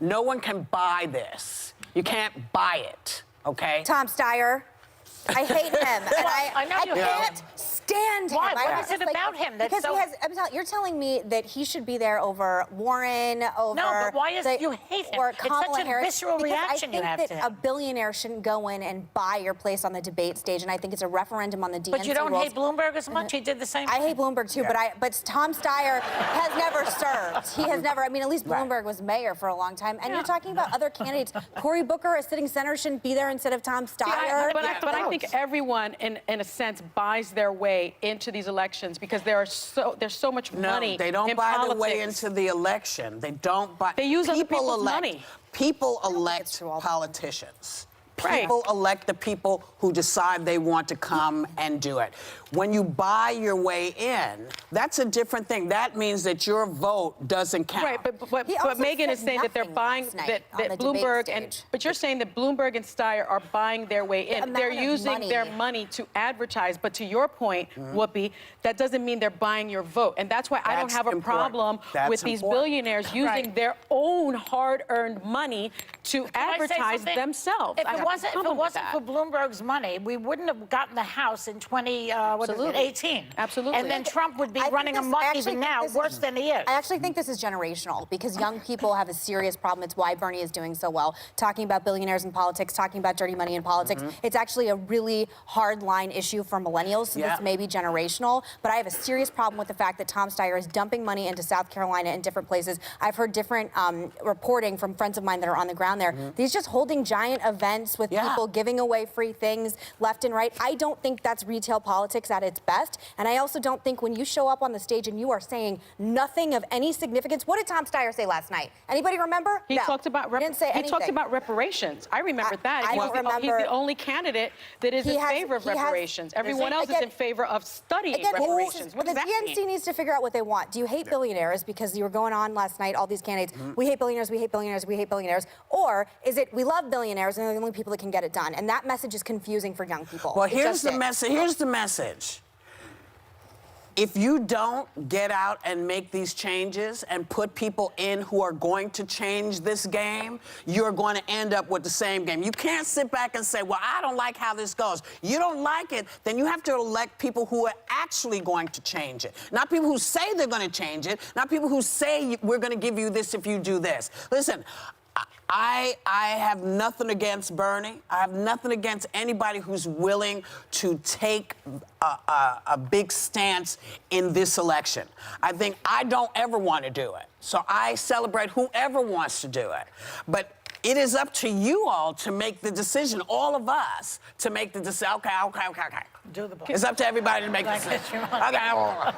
No one can buy this. You can't buy it, okay? Tom Steyer. I hate him. And I know you can't stand him. Why? What is it about him that's because so... he has, you're telling me that he should be there over Warren, over... No, but why is you hate him? Or It's Kamala such a Harris, visceral reaction you have I to think him. that a billionaire shouldn't go in and buy your place on the debate stage, and I think it's a referendum on the DNC But you don't rules. hate Bloomberg as much? He did the same thing. I hate Bloomberg too, but Tom Steyer has never served. He has never. I mean, at least Bloomberg was mayor for a long time. And you're talking about other candidates. Cory Booker, a sitting senator, shouldn't be there instead of Tom Steyer. But I think everyone, in a sense, buys their way into these elections because there's so much money. No, they don't in buy politics. their way into the election. They don't buy. They use other people people's elect, money. People elect it's true all the politicians. Right. People elect the people who decide they want to come and do it. When you buy your way in, that's a different thing. That means that your vote doesn't count. Right, but He also Megan is said saying that they're nothing buying last night that on the debate Bloomberg stage. but you're saying that Bloomberg and Steyer are buying their way in. amount They're of using money. their money to advertise. But to your point, Whoopi, that doesn't mean they're buying your vote, and that's why I don't That's have a important. problem That's with these important. billionaires using Right. their own hard-earned money to Can I say advertise something? themselves. If I it have a wasn't problem with that. for Bloomberg's money, we wouldn't have gotten the House in 2018. Absolutely. And then Trump would be I think running this- I amok actually even think now, this is- worse than he is. I actually think this is generational because young people have a serious problem. It's why Bernie is doing so well. Talking about billionaires in politics, talking about dirty money in politics. It's actually a really hard line issue for millennials, so this may be generational. But I have a serious problem with the fact that Tom Steyer is dumping money into South Carolina and different places. I've heard different reporting from friends of mine that are on the ground there. He's just holding giant events with people giving away free things left and right. I don't think that's retail politics at its best. And I also don't think when you show up on the stage and you are saying nothing of any significance. What did Tom Steyer say last night? Anybody remember? He No. talked about He didn't say he anything. talked about reparations. I remember that. I don't remember. He's the only candidate that is He in has- favor of he has- reparations. Everyone else is Again- in favor of studying Again, reparations. What the does that DNC mean? needs to figure out what they want. Do you hate billionaires because you were going on last night, all these candidates, we hate billionaires, we hate billionaires, we hate billionaires? Or is it we love billionaires and they're the only people that can get it done? And that message is confusing for young people. Well, It here's just the is. message. Here's the message. If you don't get out and make these changes and put people in who are going to change this game, you're going to end up with the same game. You can't sit back and say, well, I don't like how this goes. You don't like it, then you have to elect people who are actually going to change it. Not people who say they're going to change it, not people who say we're going to give you this if you do this. Listen, I have nothing against Bernie. I have nothing against anybody who's willing to take a big stance in this election. I think I don't ever want to do it. So I celebrate whoever wants to do it. But it is up to you all to make the decision, all of us, to make the decision. Okay. Do the block. It's up to everybody to make the decision. Okay.